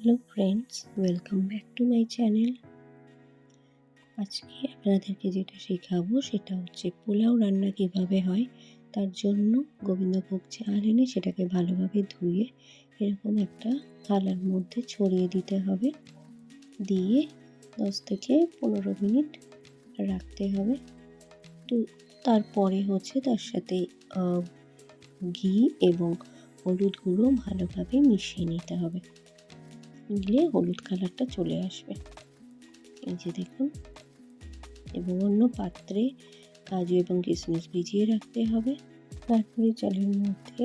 Hello friends, welcome back to my channel. আজকে আপনাদেরকে যেটা শেখাবো সেটা হচ্ছে পোলাও রান্না কিভাবে হয়। তার জন্য গোবিন্দভোগ চাল এনে সেটাকে ভালোভাবে ধুয়ে এরকম একটা থালার মধ্যে ছড়িয়ে দিতে হবে। দিয়ে 10 থেকে 15 মিনিট রাখতে হবে। তো তারপরে হচ্ছে তার সাথে ঘি এবং হলুদ গুঁড়ো ভালোভাবে মিশিয়ে নিতে হবে। নিলে হলুদ কালারটা চলে আসবে, এই যে দেখুন। এবং অন্য পাত্রে কাজু এবং কিশমিশ ভিজিয়ে রাখতে হবে। তারপরে চালের মধ্যে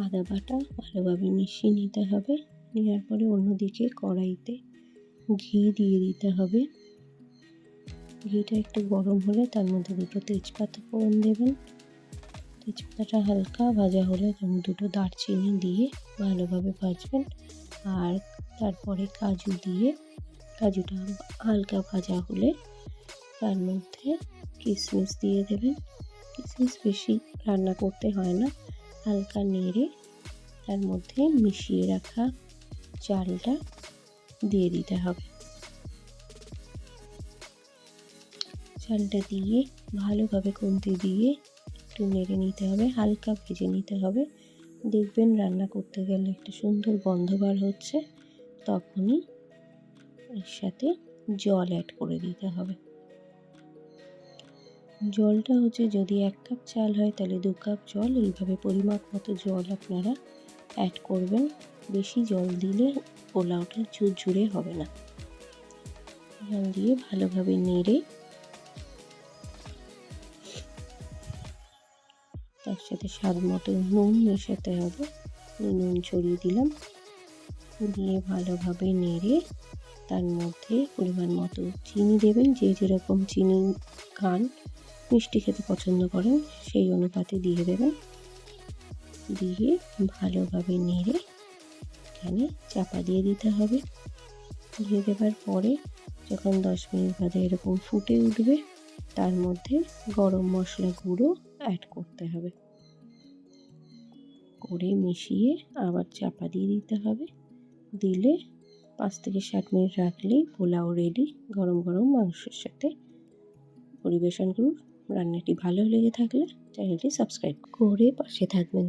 আদা বাটা ভালোভাবে মিশিয়ে নিতে হবে। নেওয়ার পরে অন্যদিকে কড়াইতে ঘি দিয়ে দিতে হবে। ঘিটা একটু গরম হলে তার মধ্যে 2টো তেজপাতা ফোড়ন দেবেন। তেজপাতাটা হালকা ভাজা হলে তার মধ্যে 2টো দারচিনি দিয়ে ভালোভাবে ভাজবেন। আর তারপরে কাজু দিয়ে কাজুটা হালকা ভাজা হলে তার মধ্যে কিশমিশ দিয়ে দেবেন। কিশমিশ বেশি রান্না করতে হয় না, হালকা নেড়ে তার মধ্যে মিশিয়ে রাখা চালটা দিয়ে দিতে হবে। চালটা দিয়ে ভালোভাবে খুন্তি দিয়ে একটু নেড়ে নিতে হবে, হালকা ভেজে নিতে হবে। দেখবেন রান্না করতে গেলে একটা সুন্দর গন্ধ বার হচ্ছে, তখনই এর সাথে জল অ্যাড করে দিতে হবে। জলটা হচ্ছে যদি 1 কাপ চাল হয় তাহলে 2 কাপ জল, এইভাবে পরিমাপ মতো জল আপনারা অ্যাড করবেন। বেশি জল দিলে পোলাওটা ঝুরঝুরে হবে না। জল দিয়ে ভালোভাবে নেড়ে তার সাথে স্বাদ মতো নুন মেশাতে হবে। নুন ছড়িয়ে দিলাম, দিয়ে ভালোভাবে নেড়ে তার মধ্যে পরিমাণ মতো চিনি দেবেন। যে যেরকম চিনি খান, মিষ্টি খেতে পছন্দ করেন সেই অনুপাতে দিয়ে দেবেন। দিয়ে ভালোভাবে নেড়ে এখানে চাপা দিয়ে দিতে হবে। দিয়ে দেওয়ার পরে যখন 10 মিনিট বাদে এরকম ফুটে উঠবে, তার মধ্যে গরম মশলা গুঁড়ো অ্যাড করতে হবে। করে মিশিয়ে আবার চাপা দিয়ে দিতে হবে। দিলে 5 থেকে 7 মিনিট রাখলেই পোলাও রেডি। গরম গরম মাংসের সাথে পরিবেশন করুন। রান্নাটি ভালো লেগে থাকলে চ্যানেলটি সাবস্ক্রাইব করে পাশে থাকবেন।